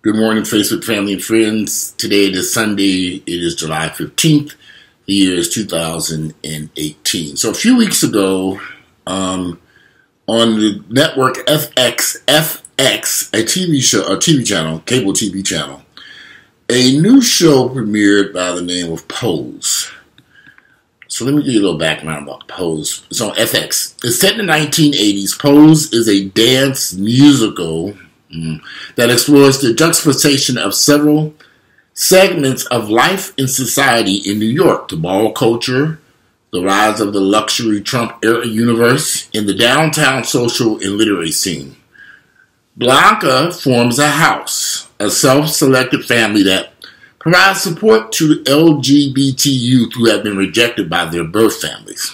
Good morning, Facebook family and friends. Today is Sunday. It is July 15th. The year is 2018. So a few weeks ago, on the network FX, a TV channel, cable TV channel, a new show premiered by the name of Pose. So let me give you a little background about Pose. It's on FX. It's set in the 1980s. Pose is a dance musical that explores the juxtaposition of several segments of life and society in New York: the ball culture, the rise of the luxury Trump-era universe, and the downtown social and literary scene. Blanca forms a house, a self-selected family that provides support to LGBT youth who have been rejected by their birth families.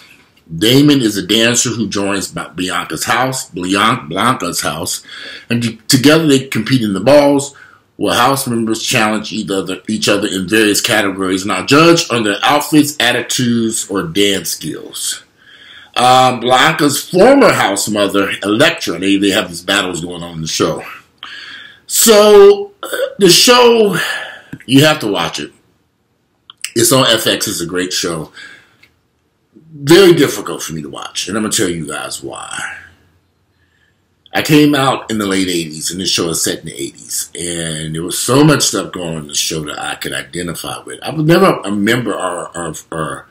Damon is a dancer who joins Blanca's house, and together they compete in the balls, where house members challenge each other in various categories and are judged on their outfits, attitudes, or dance skills. Blanca's former house mother, Elektra, they have these battles going on in the show. So, the show, you have to watch it. It's on FX. It's a great show. Very difficult for me to watch, and I'm going to tell you guys why. I came out in the late 80s, and this show is set in the 80s, and there was so much stuff going on in the show that I could identify with. I was never a member or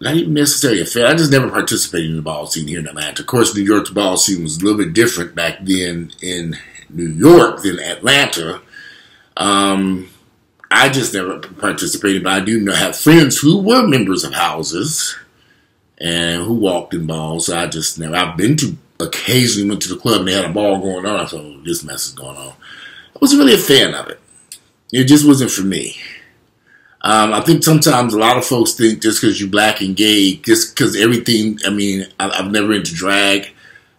not even necessarily a fan. I just never participated in the ball scene here in Atlanta. Of course, New York's ball scene was a little bit different back then in New York than Atlanta. I just never participated, but I do have friends who were members of houses and who walked in balls. So I've been to, occasionally went to the club and they had a ball going on. I thought, oh, this mess is going on. I wasn't really a fan of it. It just wasn't for me. I think sometimes a lot of folks think just because you're black and gay, just because everything, I've never into drag.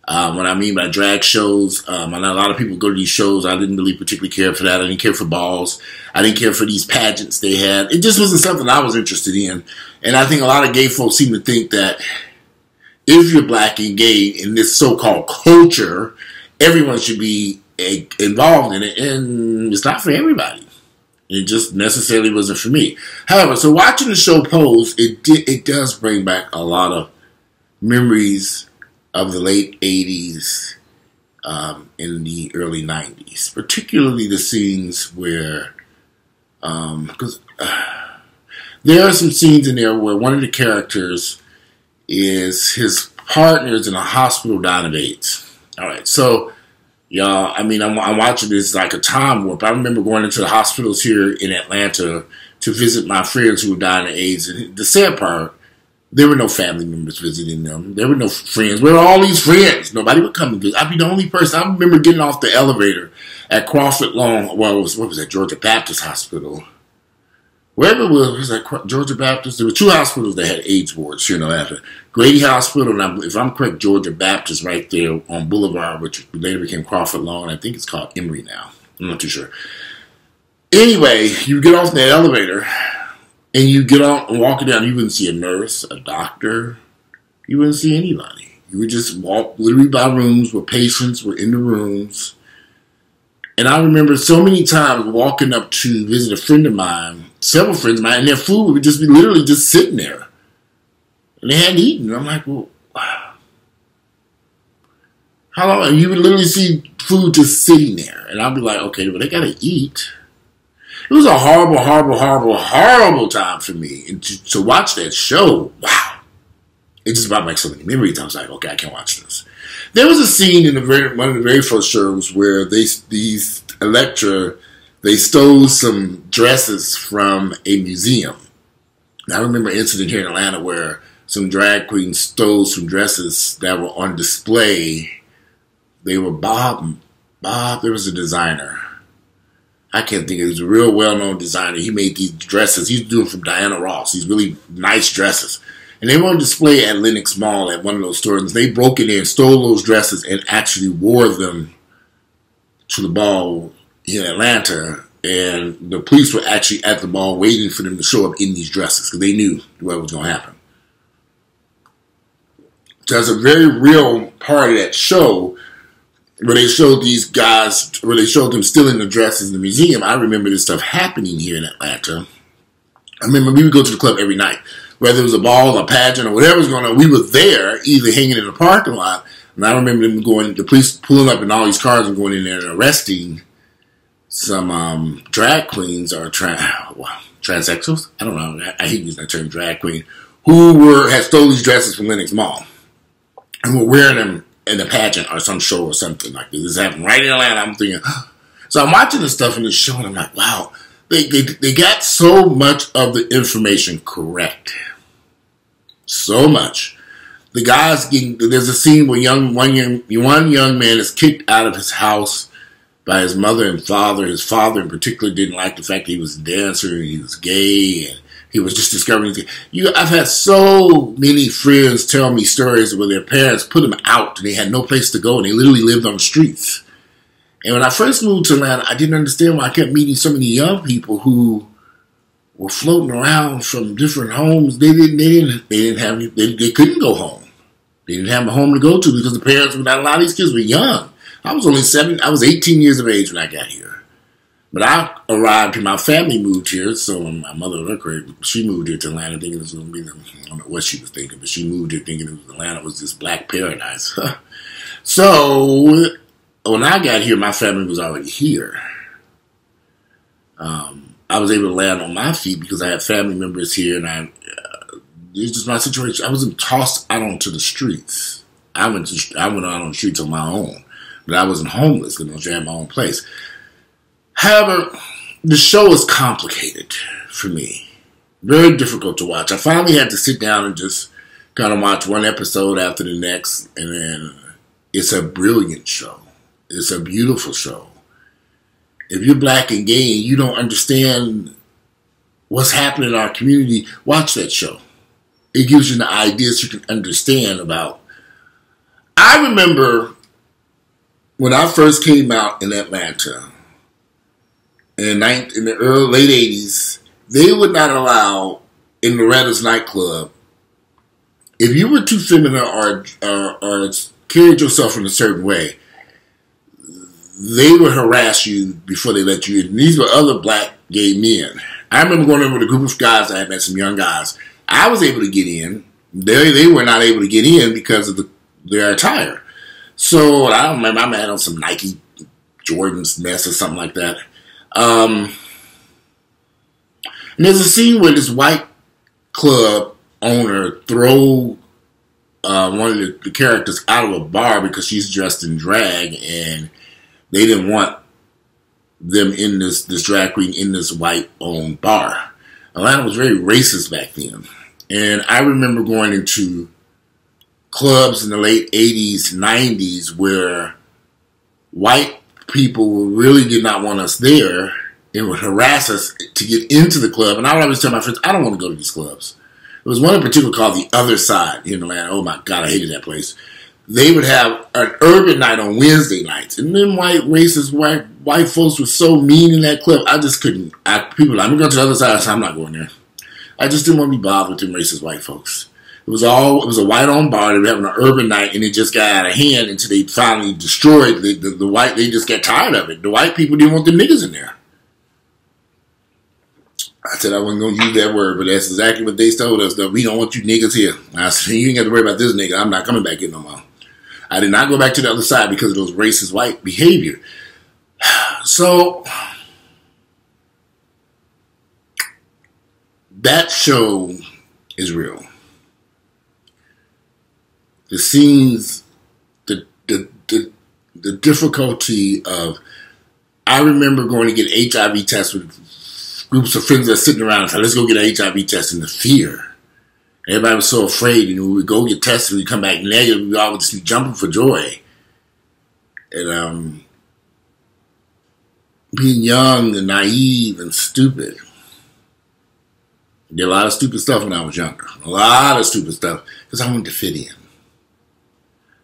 What I mean by drag shows, I know a lot of people go to these shows. I didn't really particularly care for that. I didn't care for balls. I didn't care for these pageants they had. It just wasn't something I was interested in. And I think a lot of gay folks seem to think that if you're black and gay in this so-called culture, everyone should be involved in it. And it's not for everybody. It just necessarily wasn't for me. However, so watching the show Pose, it does bring back a lot of memories of the late 80s in the early 90s, particularly the scenes where, because there are some scenes in there where one of the characters is his partner's in a hospital dying of AIDS. All right, so y'all, I'm watching this like a time warp. I remember going into the hospitals here in Atlanta to visit my friends who were dying of AIDS, and the sad part, there were no family members visiting them. There were no friends. Where were all these friends? Nobody would come and visit. I'd be the only person. I remember getting off the elevator at Crawford Long. Well, what was that? Georgia Baptist Hospital. Wherever it was that Georgia Baptist? There were two hospitals that had AIDS wards here in Atlanta. Grady Hospital, and if I'm correct, Georgia Baptist right there on Boulevard, which later became Crawford Long. I think it's called Emory now. I'm not too sure. Anyway, you get off that elevator, and you get on and walk down, you wouldn't see a nurse, a doctor. You wouldn't see anybody. You would just walk literally by rooms where patients were in the rooms. And I remember so many times walking up to visit a friend of mine, several friends of mine, and their food would just be literally just sitting there. And they hadn't eaten. I'm like, well, how long? And you would literally see food just sitting there. And I'd be like, okay, well, they got to eat. It was a horrible, horrible, horrible, horrible time for me. And to watch that show, wow. It just brought back so many memories. I was like, okay, I can't watch this. There was a scene in one of the very first shows where these Elektra, they stole some dresses from a museum. And I remember an incident here in Atlanta where some drag queens stole some dresses that were on display. They were Bob, there was a designer. I can't think of it. He was a real well-known designer. He made these dresses. He's doing from Diana Ross. These really nice dresses. And they were on display at Lenox Mall at one of those stores. They broke in there and stole those dresses and actually wore them to the ball in Atlanta. And the police were actually at the ball waiting for them to show up in these dresses because they knew what was going to happen. So that's a very real part of that show where they showed these guys, where they showed them stealing the dresses in the museum. I remember this stuff happening here in Atlanta. I remember we would go to the club every night. Whether it was a ball, a pageant, or whatever was going on, we were there, either hanging in the parking lot. And I remember them going, the police pulling up in all these cars and going in there and arresting some drag queens or transsexuals. I don't know. I hate using that term, drag queen, who had stole these dresses from Lenox Mall and were wearing them in a pageant or some show or something like this. This happened right in Atlanta. I'm thinking, so I'm watching this stuff in this show and I'm like, wow, they got so much of the information correct. So much. The guys there's a scene where one young man is kicked out of his house by his mother and father. His father in particular didn't like the fact that he was a dancer and he was gay and he was just discovering. I've had so many friends tell me stories where their parents put them out and they had no place to go and they literally lived on the streets. And when I first moved to Atlanta, I didn't understand why I kept meeting so many young people who were floating around from different homes. They couldn't go home. They didn't have a home to go to because the parents, a lot of these kids were young. I was 18 years of age when I got here. But I arrived here, my family moved here, so my mother, she moved here to Atlanta thinking it was going to be, I don't know what she was thinking, but she moved here thinking Atlanta was this black paradise. So when I got here, my family was already here. I was able to land on my feet because I had family members here, and it's just my situation. I wasn't tossed out onto the streets. I went out on the streets on my own, but I wasn't homeless because I had my own place. However, the show is complicated for me. Very difficult to watch. I finally had to sit down and just kind of watch one episode after the next, and then it's a brilliant show. It's a beautiful show. If you're black and gay and you don't understand what's happening in our community, watch that show. It gives you the ideas you can understand about. I remember when I first came out in Atlanta in the late 80s, they would not allow in Loretta's nightclub, if you were too feminine or carried yourself in a certain way, they would harass you before they let you in. These were other black gay men. I remember going in with a group of guys. I had met some young guys. I was able to get in. They were not able to get in because of their attire. So I remember I had on some Nike Jordan's mess or something like that. And there's a scene where this white club owner throw one of the characters out of a bar because she's dressed in drag, and they didn't want them in this drag queen in this white-owned bar. Atlanta was very racist back then. And I remember going into clubs in the late 80s, 90s where white people really did not want us there and would harass us to get into the club. And I would always tell my friends, I don't want to go to these clubs. There was one in particular called The Other Side here in Atlanta. Oh my God, I hated that place. They would have an urban night on Wednesday nights. And then white folks were so mean in that club. I just couldn't. People were like, I'm going to go to the other side. So I'm not going there. I just didn't want to be bothered with them racist white folks. It was a white-owned bar. They were having an urban night, and it just got out of hand until they finally destroyed the white. They just got tired of it. The white people didn't want the niggas in there. I said I wasn't going to use that word, but that's exactly what they told us. We don't want you niggas here. I said, you ain't got to worry about this nigga. I'm not coming back in no more. I did not go back to the other side because of those racist white behavior. So that show is real. The scenes, the difficulty of, I remember going to get HIV tests with groups of friends that are sitting around and said, let's go get an HIV test, and the fear. Everybody was so afraid, and we would go get tested, we come back negative, we all would just be jumping for joy. And being young and naive and stupid. I did a lot of stupid stuff when I was younger. A lot of stupid stuff, because I wanted to fit in.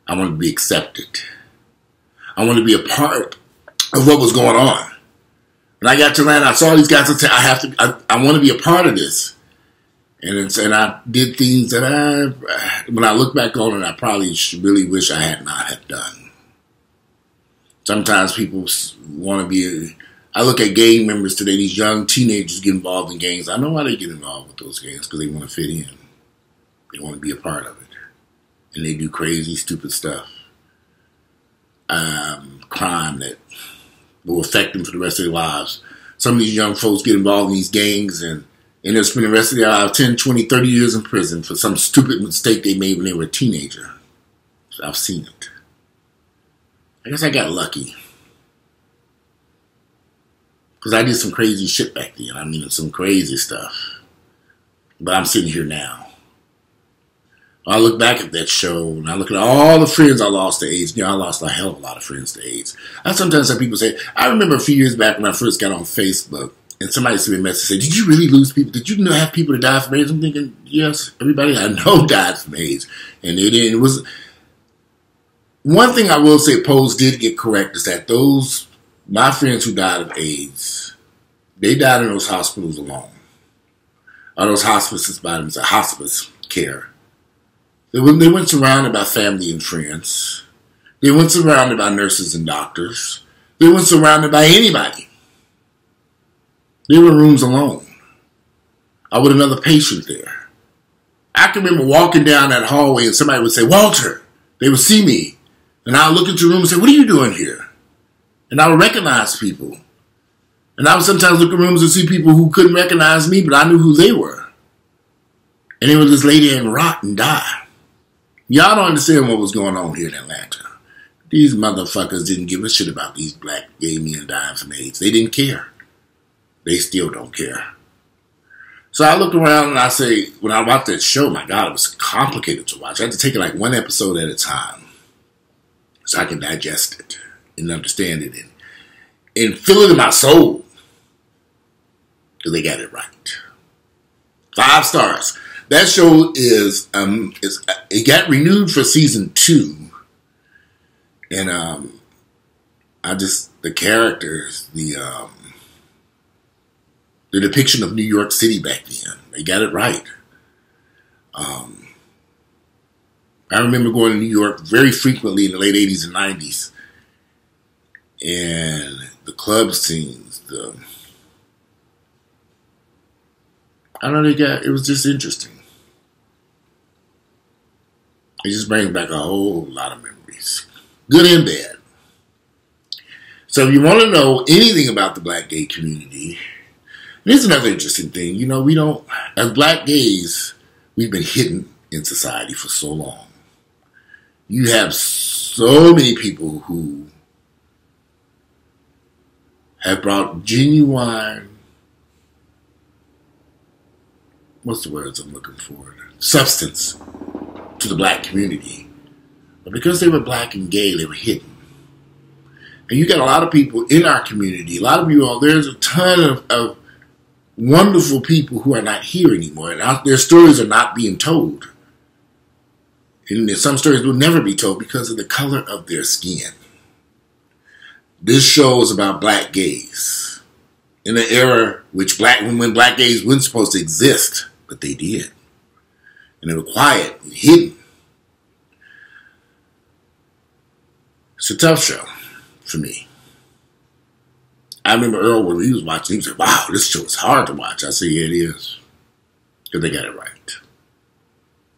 I wanted to be accepted. I wanted to be a part of what was going on. When I got to Atlanta, I saw these guys and said, I want to be a part of this. And I did things that when I look back on it, I probably really wish I had not have done. Sometimes people want to be. I look at gang members today. These young teenagers get involved in gangs. I know why they get involved with those gangs, because they want to fit in. They want to be a part of it, and they do crazy, stupid stuff, crime that will affect them for the rest of their lives. Some of these young folks get involved in these gangs and end up spending the rest of their lives 10, 20, 30 years in prison for some stupid mistake they made when they were a teenager. So I've seen it. I guess I got lucky. Because I did some crazy shit back then. I mean, some crazy stuff. But I'm sitting here now. I look back at that show and I look at all the friends I lost to AIDS. I lost a hell of a lot of friends to AIDS. I sometimes have people say, I remember a few years back when I first got on Facebook and somebody sent me a message and said, did you really lose people? Did you have people that died from AIDS? I'm thinking, yes, everybody I know died from AIDS. And they didn't. It was one thing I will say Pose did get correct is that my friends who died of AIDS, they died in those hospitals alone. Or those hospices by themselves, hospice care. They weren't surrounded by family and friends. They weren't surrounded by nurses and doctors. They weren't surrounded by anybody. They were in rooms alone. I with another patient there. I can remember walking down that hallway and somebody would say, Walter. They would see me. And I would look at the room and say, what are you doing here? And I would recognize people. And I would sometimes look at rooms and see people who couldn't recognize me, but I knew who they were. And they would just lay there and rot and die. Y'all don't understand what was going on here in Atlanta. These motherfuckers didn't give a shit about these black gay men dying from AIDS. They didn't care. They still don't care. So I look around and I say, when I watched that show, my God, it was complicated to watch. I had to take it like one episode at a time so I can digest it and understand it and feel it in my soul. Because they got it right. 5 stars. That show it got renewed for season 2. And the characters, the depiction of New York City back then, they got it right. I remember going to New York very frequently in the late 80s and 90s. And the club scenes, it was just interesting. It just brings back a whole lot of memories. Good and bad. So if you want to know anything about the black gay community, here's another interesting thing. We don't, as black gays, we've been hidden in society for so long. You have so many people who have brought genuine, what's the words I'm looking for? Substance to the black community. But because they were black and gay, they were hidden. And you got a lot of people in our community, there's a ton of wonderful people who are not here anymore. And their stories are not being told. And some stories will never be told because of the color of their skin. This show is about black gays. In an era when black gays weren't supposed to exist, but they did. And they were quiet and hidden. It's a tough show for me. I remember Earl, when he was watching, he said, wow, this show is hard to watch. I said, yeah, it is. Because they got it right.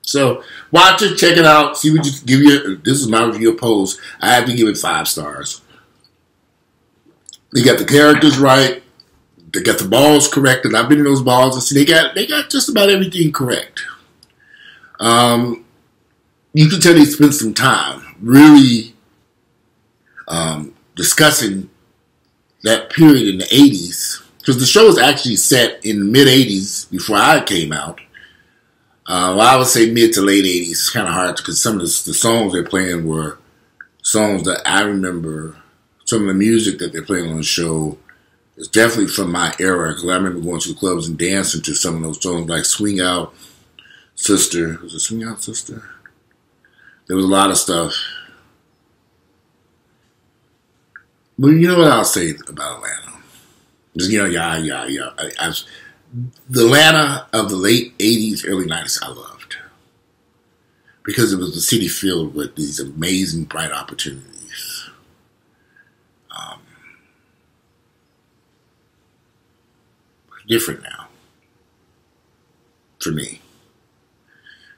So, watch it, check it out, see what you give you. This is my review of Pose. I have to give it 5 stars. They got the characters right. They got the balls correct, and I've been in those balls and see they got just about everything correct. You can tell they spent some time really discussing that period in the 80s, because the show is actually set in the mid-80s before I came out. I would say mid to late 80s. It's kind of hard because some of the songs they're playing were songs that I remember. Some of the music that they're playing on the show is definitely from my era, because I remember going to the clubs and dancing to some of those songs like Swing Out Sister. Was it Swing Out Sister? There was a lot of stuff. But you know what I'll say about Atlanta? Just, the Atlanta of the late 80s, early 90s, I loved. Because it was a city filled with these amazing, bright opportunities. Different now for me.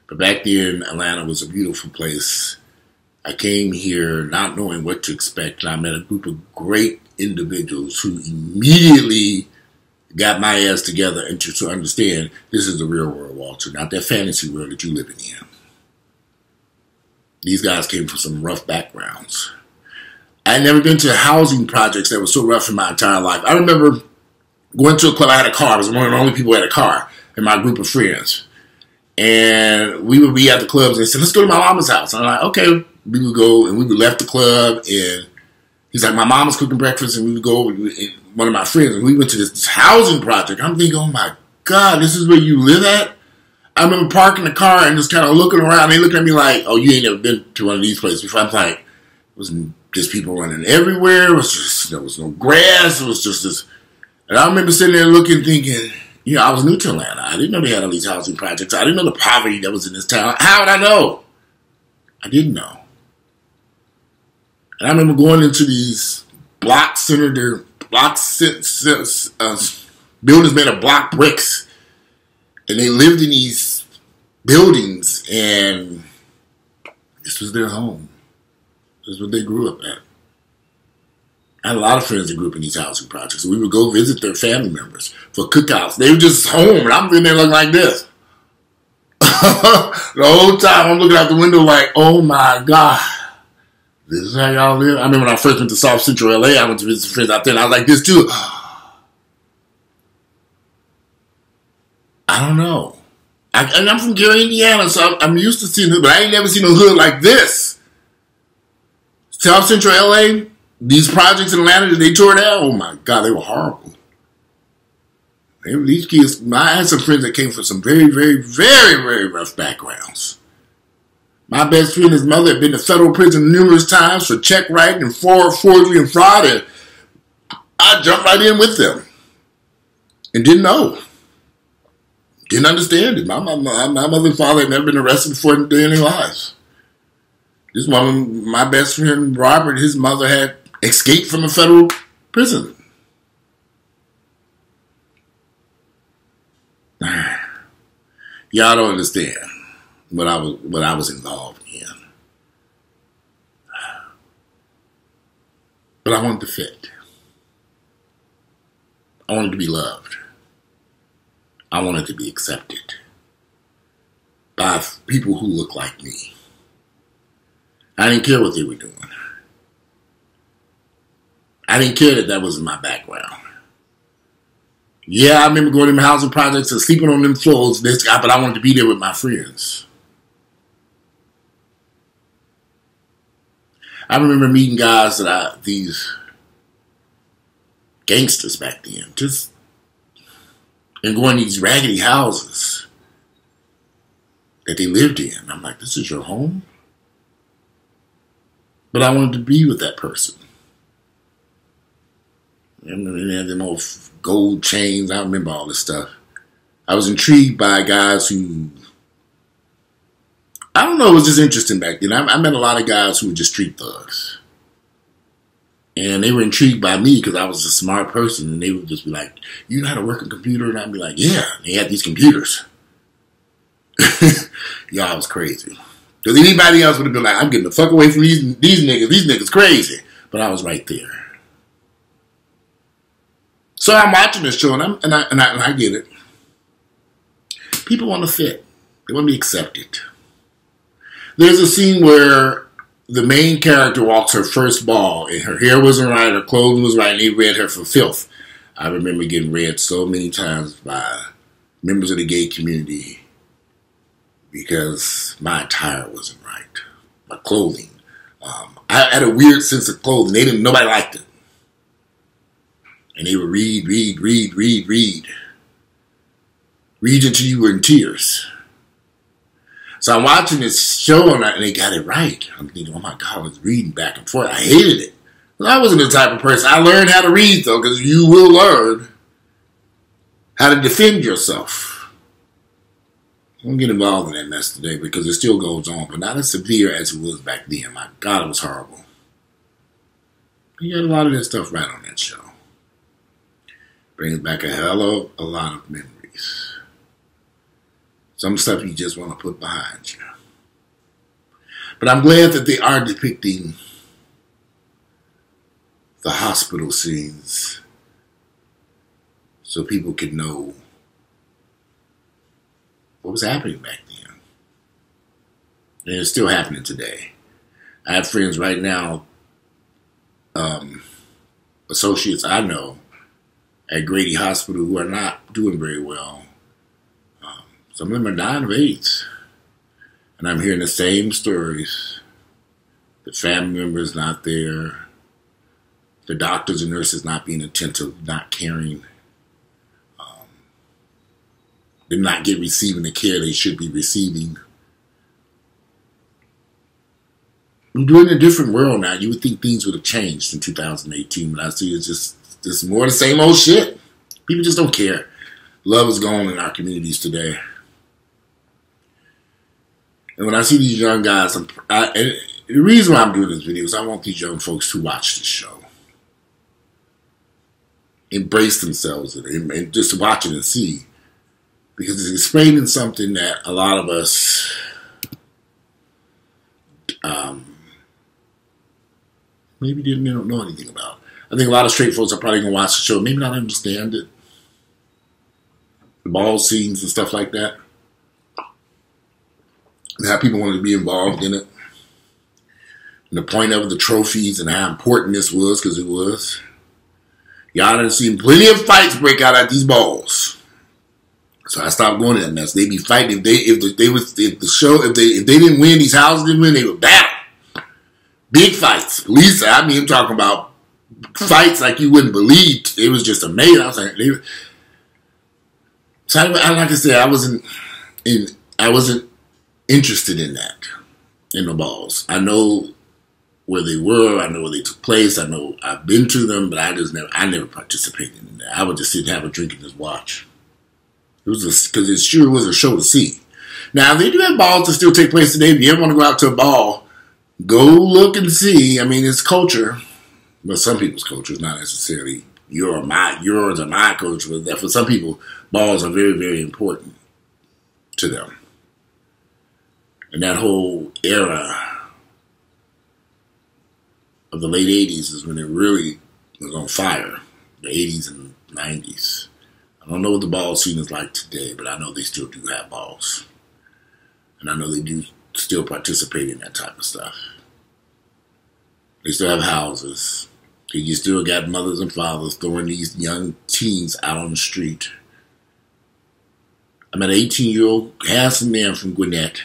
But back then, Atlanta was a beautiful place. I came here not knowing what to expect, and I met a group of great individuals who immediately got my ass together and to understand this is the real world, Walter, not that fantasy world that you living in. These guys came from some rough backgrounds. I had never been to housing projects that were so rough in my entire life. I remember going to a club. I had a car. I was one of the only people who had a car in my group of friends. And we would be at the clubs and they said, let's go to my mama's house. And I'm like, okay. We would go and we would left the club and he's like, my mom was cooking breakfast and we would go with one of my friends and we went to this housing project. I'm thinking, oh my God, this is where you live at? I remember parking the car and just kind of looking around. They looked at me like, oh, you ain't never been to one of these places before. I'm like, it was just people running everywhere. It was just, there was no grass. It was just this. And I remember sitting there looking, thinking, you know, I was new to Atlanta. I didn't know they had all these housing projects. I didn't know the poverty that was in this town. How would I know? I didn't know. And I remember going into these buildings made of block bricks. And they lived in these buildings, and this was their home. This is what they grew up at. I had a lot of friends that grew up in these housing projects. We would go visit their family members for cookouts. They were just home, and I'm sitting there looking like this. The whole time I'm looking out the window like, oh my God. This is how y'all live? I remember when I first went to South Central LA, I went to visit some friends out there, and I was like this too. I don't know. And I'm from Gary, Indiana, so I'm used to seeing it, but I ain't never seen a hood like this. South Central LA, these projects in Atlanta that they tore down, oh my God, they were horrible. These kids, I had some friends that came from some very, very, very, very rough backgrounds. My best friend, his mother, had been to federal prison numerous times for check writing and forgery and fraud, and I jumped right in with them and didn't know. Didn't understand it. My mother and father had never been arrested before in their lives. This woman, my best friend Robert, his mother had escaped from a federal prison. Y'all don't understand what I was involved in. But I wanted to fit. I wanted to be loved. I wanted to be accepted by people who look like me. I didn't care what they were doing. I didn't care that that was in my background. Yeah, I remember going to them housing projects and sleeping on them floors, but I wanted to be there with my friends. I remember meeting guys that these gangsters back then, and going to these raggedy houses that they lived in. I'm like, this is your home? But I wanted to be with that person. And they had them old gold chains. I remember all this stuff. I was intrigued by guys who, I don't know, it was just interesting back then. I met a lot of guys who were just street thugs. And they were intrigued by me because I was a smart person. And they would just be like, you know how to work a computer? And I'd be like, yeah. And they had these computers. Y'all was crazy. Because anybody else would have been like, I'm getting the fuck away from these niggas. These niggas crazy. But I was right there. So I'm watching this show, and I get it. People want to fit. They want to be accepted. There's a scene where the main character walks her first ball, and her hair wasn't right, her clothing was right, and they read her for filth. I remember getting read so many times by members of the gay community because my attire wasn't right. My clothing. I had a weird sense of clothing. Nobody liked it. And they would read. Read until you were in tears. So I'm watching this show and they got it right. I'm thinking, oh my God, I was reading back and forth. I hated it. I wasn't the type of person. I learned how to read though, because you will learn how to defend yourself. I won't get involved in that mess today because it still goes on, but not as severe as it was back then. My God, it was horrible. You got a lot of that stuff right on that show. Brings back a hell of a lot of memories. Some stuff you just want to put behind you. But I'm glad that they are depicting the hospital scenes so people can know what was happening back then. And it's still happening today. I have friends right now, associates I know at Grady Hospital who are not doing very well. Some of them are dying of AIDS. And I'm hearing the same stories. The family members not there. The doctors and nurses not being attentive, not caring. Them not receiving the care they should be receiving. We're in a different world now. You would think things would have changed in 2018, but I see it's just more of the same old shit. People just don't care. Love is gone in our communities today. And when I see these young guys, and the reason why I'm doing this video is I want these young folks to watch this show. Embrace themselves and just watch it and see. Because it's explaining something that a lot of us maybe don't know anything about. I think a lot of straight folks are probably going to watch the show, maybe not understand it. The ball scenes and stuff like that. And how people wanted to be involved in it. And the point of the trophies and how important this was, because it was. Y'all done seen plenty of fights break out at these balls. So I stopped going to that mess. They be fighting. If they didn't win, these houses didn't win, they would battle. Big fights. Police, I mean, I'm talking about fights like you wouldn't believe. It was just amazing. I was like, so like I said, I wasn't interested in that, in the balls. I know where they were. I know where they took place. I know I've been to them, but I never participated in that. I would just sit and have a drink and just watch. It was because it sure was a show to see. Now, they do have balls that still take place today. If you ever want to go out to a ball, go look and see. I mean, it's culture. But some people's culture is not necessarily yours or my culture. But for some people, balls are very, very important to them. And that whole era of the late 80s is when it really was on fire. The 80s and 90s. I don't know what the ball scene is like today, but I know they still do have balls. And I know they do still participate in that type of stuff. They still have houses. You still got mothers and fathers throwing these young teens out on the street. I met an 18-year-old handsome man from Gwinnett.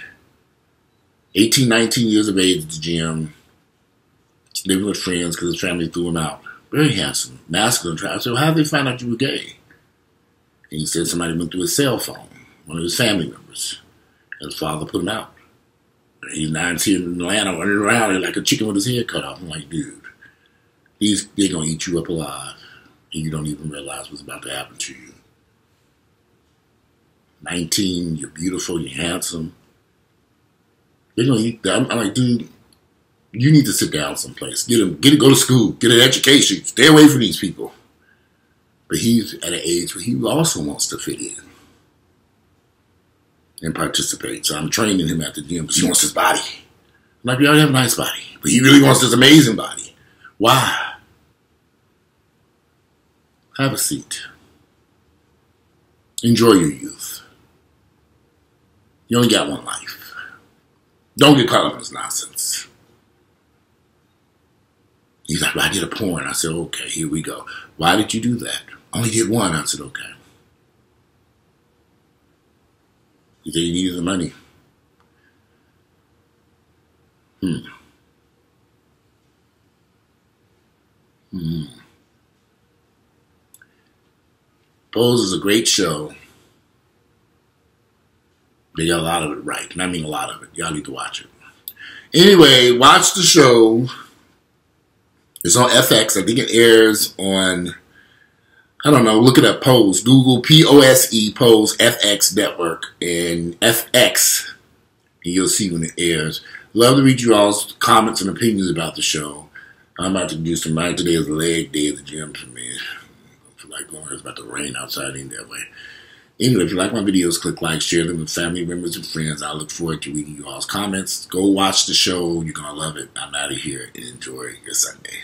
18, 19 years of age at the gym. Living with friends because his family threw him out. Very handsome. Masculine. I said, well, how did they find out you were gay? And he said somebody went through his cell phone, one of his family members, and his father put him out. He's now here in Atlanta running around like a chicken with his head cut off. I'm like, dude, they're going to eat you up alive, and you don't even realize what's about to happen to you. 19, you're beautiful, you're handsome. They're going to eat that. I'm like, dude, you need to sit down someplace. Go to school, get an education, stay away from these people. But he's at an age where he also wants to fit in and participate. So I'm training him at the gym because he wants his body. I'm like, you already have a nice body. But he really wants this amazing body. Why? Have a seat. Enjoy your youth. You only got one life. Don't get caught up in this nonsense. He's like, well, I did a porn. I said, okay, here we go. Why did you do that? Only did one. I said, okay. He said he needed the money. Pose is a great show. They got a lot of it right. And I mean a lot of it. Y'all need to watch it. Anyway, watch the show. It's on FX. I think it airs on, I don't know, look it up, Pose. Google P-O-S-E, Pose, FX Network, and FX, and you'll see when it airs. Love to read you all's comments and opinions about the show. I'm about to do some, today is leg day at the gym for me. I feel like going, it's about to rain outside any that way. Anyway, if you like my videos, click like, share them with family members and friends. I look forward to reading you all's comments. Go watch the show. You're going to love it. I'm out of here and enjoy your Sunday.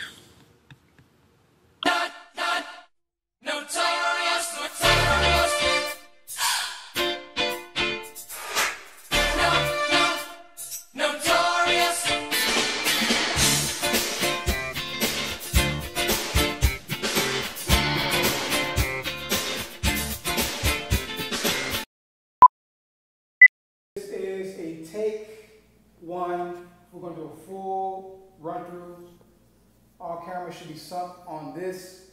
This is a take one. We're going to do a full run through. All cameras should be sunk on this